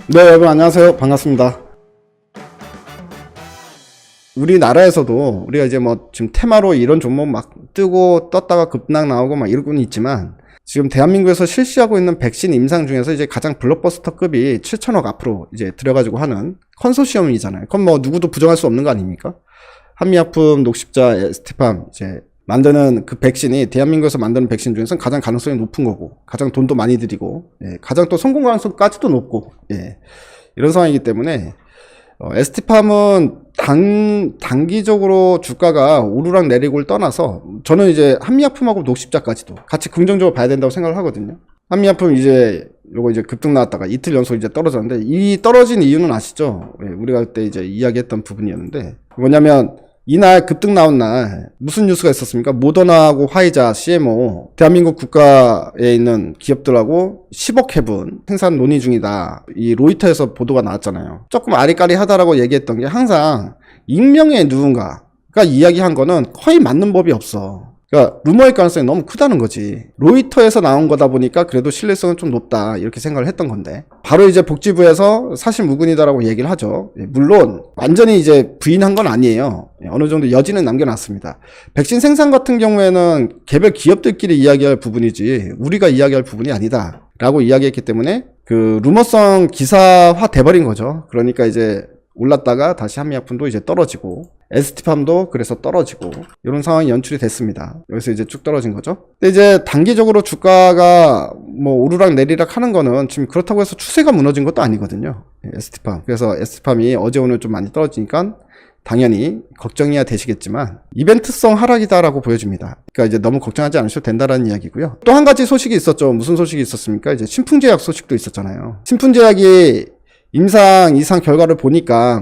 네, 여러분 안녕하세요. 반갑습니다. 우리나라에서도 우리가 이제 뭐 지금 테마로 이런 종목 막 뜨고 떴다가 급락 나오고 막 이러고는 있지만, 지금 대한민국에서 실시하고 있는 백신 임상 중에서 이제 가장 블록버스터급이 7천억 앞으로 이제 들어가지고 하는 컨소시엄이잖아요. 그건 뭐 누구도 부정할 수 없는 거 아닙니까? 한미약품, 녹십자, 에스티팜 이제 만드는 그 백신이 대한민국에서 만드는 백신 중에서는 가장 가능성이 높은 거고, 가장 돈도 많이 들이고, 가장 또 성공 가능성까지도 높고, 이런 상황이기 때문에 에스티팜은 단기적으로 주가가 오르락 내리고를 떠나서 저는 이제 한미약품하고 녹십자까지도 같이 긍정적으로 봐야 된다고 생각을 하거든요. 한미약품 이제 요거 이제 급등 나왔다가 이틀 연속 이제 떨어졌는데, 이 떨어진 이유는 아시죠? 우리가 그때 이제 이야기했던 부분이었는데, 뭐냐면 이날 급등 나온 날 무슨 뉴스가 있었습니까? 모더나하고 화이자, CMO 대한민국 국가에 있는 기업들하고 10억 회분 생산 논의 중이다. 이 로이터에서 보도가 나왔잖아요. 조금 아리까리하다라고 얘기했던 게, 항상 익명의 누군가가 이야기한 거는 거의 맞는 법이 없어. 그러니까 루머일 가능성이 너무 크다는 거지. 로이터에서 나온 거다 보니까 그래도 신뢰성은 좀 높다, 이렇게 생각을 했던 건데, 바로 이제 복지부에서 사실 무근이다라고 얘기를 하죠. 물론 완전히 이제 부인한 건 아니에요. 어느 정도 여지는 남겨놨습니다. 백신 생산 같은 경우에는 개별 기업들끼리 이야기할 부분이지 우리가 이야기할 부분이 아니다 라고 이야기했기 때문에 그 루머성 기사화 돼버린 거죠. 그러니까 이제 올랐다가 다시 한미약품도 이제 떨어지고, 에스티팜도 그래서 떨어지고, 이런 상황이 연출이 됐습니다. 여기서 이제 쭉 떨어진 거죠. 근데 이제 단기적으로 주가가 뭐 오르락 내리락 하는 거는 지금 그렇다고 해서 추세가 무너진 것도 아니거든요. 에스티팜. 그래서 에스티팜이 어제 오늘 좀 많이 떨어지니까 당연히 걱정이야 되시겠지만 이벤트성 하락이다라고 보여집니다. 그러니까 이제 너무 걱정하지 않으셔도 된다라는 이야기고요. 또 한 가지 소식이 있었죠. 무슨 소식이 있었습니까? 이제 신풍제약 소식도 있었잖아요. 신풍제약이 임상 이상 결과를 보니까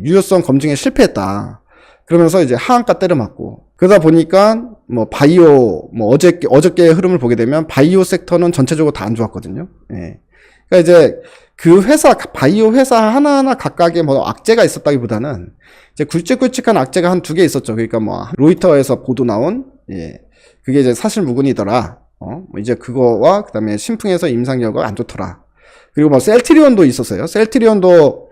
유효성 검증에 실패했다. 그러면서 이제 하한가 때려맞고, 그러다 보니까 뭐 바이오, 뭐 어저께의 흐름을 보게 되면 바이오 섹터는 전체적으로 다 안 좋았거든요. 그러니까 이제 그 회사, 바이오 회사 하나하나 각각의 뭐 악재가 있었다기보다는 이제 굵직굵직한 악재가 한 2개 있었죠. 그러니까 뭐 로이터에서 보도 나온, 그게 이제 사실 무근이더라. 뭐 이제 그거와 그다음에 신풍에서 임상 결과가 안 좋더라. 그리고 뭐 셀트리온도 있었어요. 셀트리온도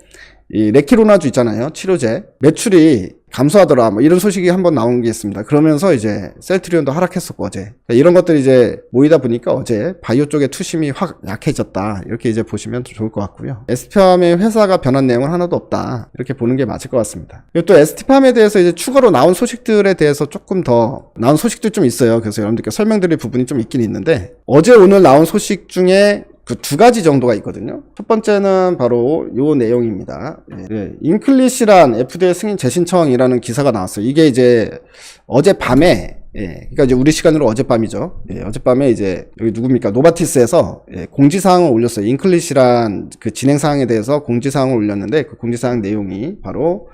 이 레키로나주 있잖아요. 치료제 매출이 감소하더라. 뭐 이런 소식이 한번 나온 게 있습니다. 그러면서 이제 셀트리온도 하락했었고, 어제 이런 것들이 이제 모이다 보니까 어제 바이오 쪽의 투심이 확 약해졌다. 이렇게 이제 보시면 좋을 것 같고요. 에스티팜의 회사가 변한 내용은 하나도 없다. 이렇게 보는 게 맞을 것 같습니다. 그리고 또 에스티팜에 대해서 이제 추가로 나온 소식들에 대해서 조금 더 나온 소식들 좀 있어요. 그래서 여러분들께 설명드릴 부분이 좀 있긴 있는데, 어제 오늘 나온 소식 중에 그 2가지 정도가 있거든요. 첫 번째는 바로 요 내용입니다. 인클리시란 FDA 승인 재신청이라는 기사가 나왔어요. 이게 이제 어젯밤에, 그러니까 이제 우리 시간으로 어젯밤이죠. 어젯밤에 이제 여기 누굽니까? 노바티스에서 공지사항을 올렸어요. 인클리시란 그 진행사항에 대해서 공지사항을 올렸는데, 그 공지사항 내용이 바로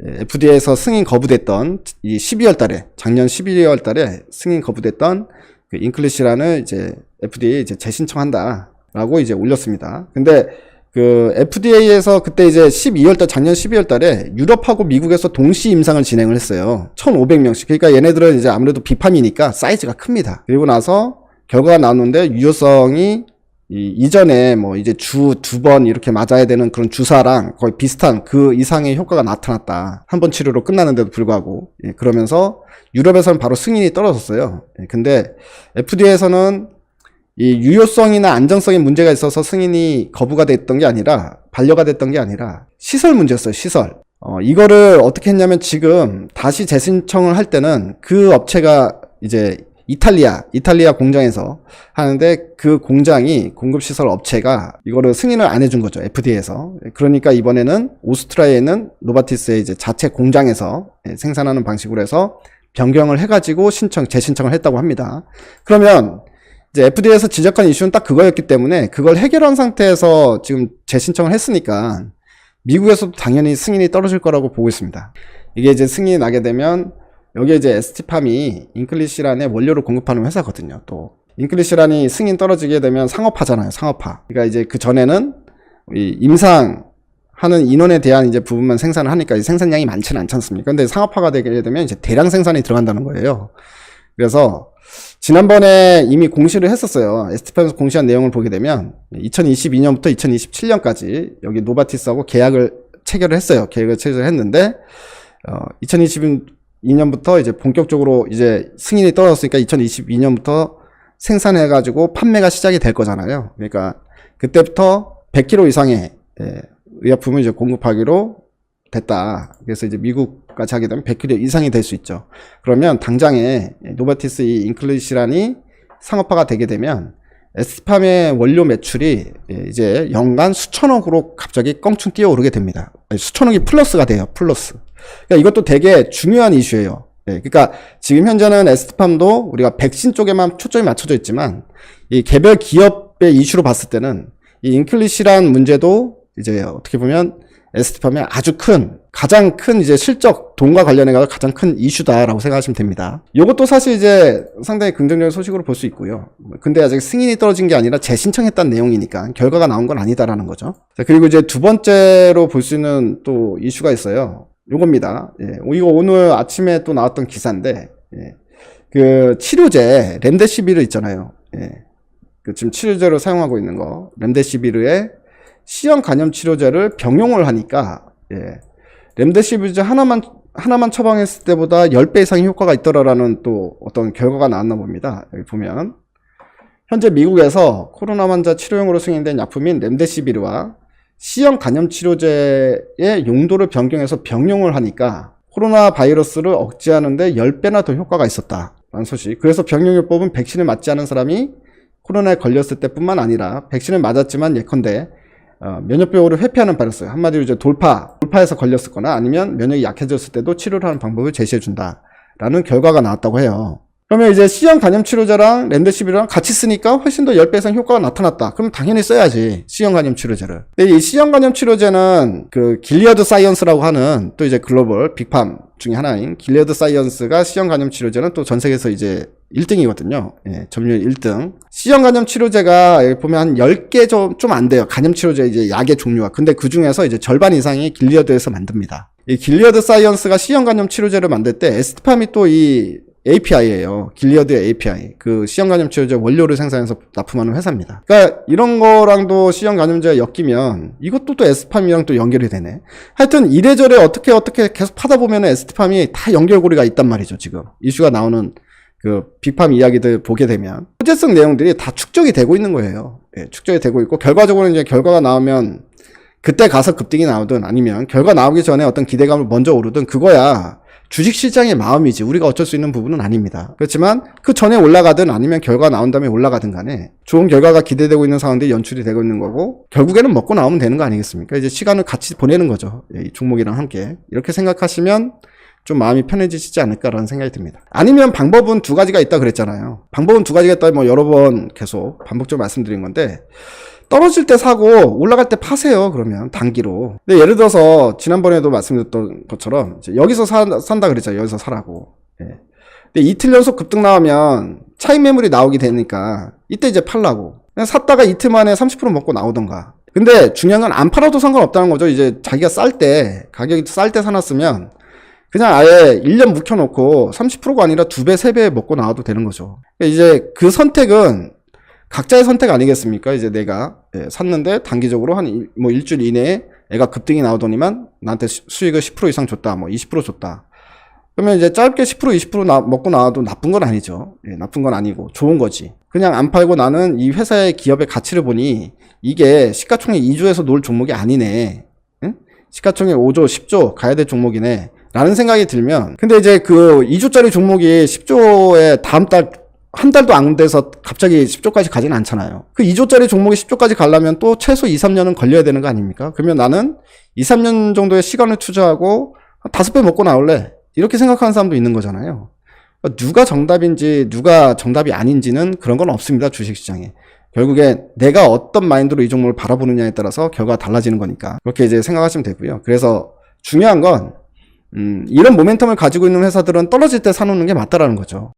FDA에서 승인 거부됐던 이 12월 달에, 작년 12월 달에 승인 거부됐던 그 인클리시란을 이제 FDA 이제 재신청한다 라고 이제 올렸습니다. 근데 그 FDA에서 그때 이제 12월 달, 작년 12월 달에 유럽하고 미국에서 동시 임상을 진행을 했어요. 1,500명씩. 그러니까 얘네들은 이제 아무래도 비팜이니까 사이즈가 큽니다. 그리고 나서 결과가 나왔는데 유효성이 이전에 뭐 이제 주 2번 이렇게 맞아야 되는 그런 주사랑 거의 비슷한 그 이상의 효과가 나타났다. 한 번 치료로 끝나는데도 불구하고. 그러면서 유럽에서는 바로 승인이 떨어졌어요. 근데 FDA에서는 이 유효성이나 안정성에 문제가 있어서 승인이 거부가 됐던 게 아니라, 반려가 됐던 게 아니라 시설 문제였어요. 시설. 이거를 어떻게 했냐면, 지금 다시 재신청을 할 때는 그 업체가 이제 이탈리아 공장에서 하는데, 그 공장이 공급시설 업체가 이거를 승인을 안 해준 거죠. FDA에서. 그러니까 이번에는 오스트리아에 있는 노바티스의 이제 자체 공장에서 생산하는 방식으로 해서 변경을 해가지고 재신청을 했다고 합니다. 그러면 이제 FDA에서 지적한 이슈는 딱 그거였기 때문에, 그걸 해결한 상태에서 지금 재신청을 했으니까 미국에서도 당연히 승인이 떨어질 거라고 보고 있습니다. 이게 이제 승인이 나게 되면, 여기에 이제 에스티팜이 인클리시란의 원료를 공급하는 회사거든요. 또 인클리시란이 승인 떨어지게 되면 상업화잖아요. 상업화. 그러니까 이제 그 전에는 이 임상 하는 인원에 대한 이제 부분만 생산을 하니까 이 생산량이 많지는 않지 않습니까? 근데 상업화가 되게 되면 이제 대량 생산이 들어간다는 거예요. 그래서 지난번에 이미 공시를 했었어요. ST팜에서 공시한 내용을 보게 되면 2022년부터 2027년까지 여기 노바티스하고 계약을 체결을 했어요. 계약을 체결했는데 2022년부터 이제 본격적으로 이제 승인이 떨어졌으니까 2022년부터 생산해가지고 판매가 시작이 될 거잖아요. 그러니까 그때부터 100kg 이상의 의약품을 이제 공급하기로 됐다. 그래서 이제 미국까지 하게 되면 100kg 이상이 될 수 있죠. 그러면 당장에 노바티스 이 인클리시란이 상업화가 되게 되면 에스팜의 원료 매출이 이제 연간 수천억으로 갑자기 껑충 뛰어오르게 됩니다. 수천억이 플러스가 돼요. 플러스. 그러니까 이것도 되게 중요한 이슈예요. 그러니까 지금 현재는 에스팜도 우리가 백신 쪽에만 초점이 맞춰져 있지만 이 개별 기업의 이슈로 봤을 때는 이 인클리시란 문제도 이제 어떻게 보면 에스티팜의 아주 가장 큰 이제 실적, 돈과 관련해서 가장 큰 이슈다라고 생각하시면 됩니다. 이것도 사실 이제 상당히 긍정적인 소식으로 볼 수 있고요. 근데 아직 승인이 떨어진 게 아니라 재신청했다는 내용이니까 결과가 나온 건 아니다라는 거죠. 자, 그리고 이제 두 번째로 볼 수 있는 또 이슈가 있어요. 요겁니다. 이거 오늘 아침에 또 나왔던 기사인데, 그 치료제, 렘데시비르 있잖아요. 그 지금 치료제로 사용하고 있는 거, 렘데시비르의 C형 간염 치료제를 병용을 하니까 렘데시비르 하나만 처방했을 때보다 10배 이상의 효과가 있더라라는 또 어떤 결과가 나왔나 봅니다. 여기 보면 현재 미국에서 코로나 환자 치료용으로 승인된 약품인 렘데시비르와 C형 간염 치료제의 용도를 변경해서 병용을 하니까 코로나 바이러스를 억제하는데 10배나 더 효과가 있었다라는 소식. 그래서 병용요법은 백신을 맞지 않은 사람이 코로나에 걸렸을 때뿐만 아니라 백신을 맞았지만 예컨대 면역병으로 회피하는 바이러스, 한마디로 이제 돌파해서 걸렸을 거나 아니면 면역이 약해졌을 때도 치료를 하는 방법을 제시해준다라는 결과가 나왔다고 해요. 그러면 이제 C형 간염 치료제랑 렘데시비르랑 같이 쓰니까 훨씬 더 10배 이상 효과가 나타났다. 그럼 당연히 써야지, C형 간염 치료제를. 근데 이 C형 간염 치료제는 그 길리어드 사이언스라고 하는 또 이제 글로벌 빅팜 중에 하나인 길리어드 사이언스가 C형 간염 치료제는 또 전 세계에서 이제 1등이거든요. 점유율 1등. C형 간염 치료제가 여기 보면 한 10개 좀 안 돼요. 간염 치료제 이제 약의 종류가. 근데 그 중에서 이제 절반 이상이 길리어드에서 만듭니다. 이 길리어드 사이언스가 C형 간염 치료제를 만들 때 에스티팜이 또 이 API예요. 길리어드의 API. 그 C형 간염 치료제 원료를 생산해서 납품하는 회사입니다. 그러니까 이런 거랑도 C형 간염제가 엮이면 이것도 또 에스티팜이랑 또 연결이 되네. 하여튼 이래저래 어떻게 계속 파다 보면 에스티팜이 다 연결고리가 있단 말이죠. 지금 이슈가 나오는 그 빅팜 이야기들 보게 되면 호재성 내용들이 다 축적이 되고 있는 거예요. 축적이 되고 있고 결과적으로 이제 결과가 나오면 그때 가서 급등이 나오든 아니면 결과 나오기 전에 어떤 기대감을 먼저 오르든 그거야 주식시장의 마음이지 우리가 어쩔 수 있는 부분은 아닙니다. 그렇지만 그 전에 올라가든 아니면 결과 나온 다음에 올라가든 간에 좋은 결과가 기대되고 있는 상황들이 연출이 되고 있는 거고 결국에는 먹고 나오면 되는 거 아니겠습니까? 이제 시간을 같이 보내는 거죠. 이 종목이랑 함께. 이렇게 생각하시면 좀 마음이 편해지시지 않을까라는 생각이 듭니다. 아니면 방법은 두 가지가 있다 그랬잖아요. 방법은 두 가지가 있다 여러 번 계속 반복적으로 말씀드린 건데 떨어질 때 사고 올라갈 때 파세요. 그러면 단기로. 근데 예를 들어서 지난번에도 말씀드렸던 것처럼 이제 여기서 산다 그랬잖아요. 여기서 사라고. 근데 이틀 연속 급등 나오면 차익 매물이 나오게 되니까 이때 이제 팔라고. 그냥 샀다가 이틀 만에 30% 먹고 나오던가. 근데 중요한 건 안 팔아도 상관없다는 거죠. 이제 자기가 가격이 쌀 때 사놨으면 그냥 아예 1년 묵혀놓고 30%가 아니라 2배, 3배 먹고 나와도 되는 거죠. 이제 그 선택은 각자의 선택 아니겠습니까? 이제 내가 샀는데 단기적으로 뭐 일주일 이내에 애가 급등이 나오더니만 나한테 수익을 10% 이상 줬다, 뭐 20% 줬다. 그러면 이제 짧게 10%, 20% 먹고 나와도 나쁜 건 아니죠. 나쁜 건 아니고 좋은 거지. 그냥 안 팔고 나는 이 회사의 기업의 가치를 보니 이게 시가총액 2조에서 놀 종목이 아니네. 응? 시가총액 5조, 10조 가야 될 종목이네. 라는 생각이 들면 근데 이제 그 2조짜리 종목이 10조에 다음 달 한 달도 안 돼서 갑자기 10조까지 가지는 않잖아요. 그 2조짜리 종목이 10조까지 가려면 또 최소 2, 3년은 걸려야 되는 거 아닙니까? 그러면 나는 2, 3년 정도의 시간을 투자하고 5배 먹고 나올래. 이렇게 생각하는 사람도 있는 거잖아요. 누가 정답인지 누가 정답이 아닌지는 그런 건 없습니다. 주식시장에. 결국에 내가 어떤 마인드로 이 종목을 바라보느냐에 따라서 결과가 달라지는 거니까 그렇게 이제 생각하시면 되고요. 그래서 중요한 건 이런 모멘텀을 가지고 있는 회사들은 떨어질 때 사놓는 게 맞다라는 거죠.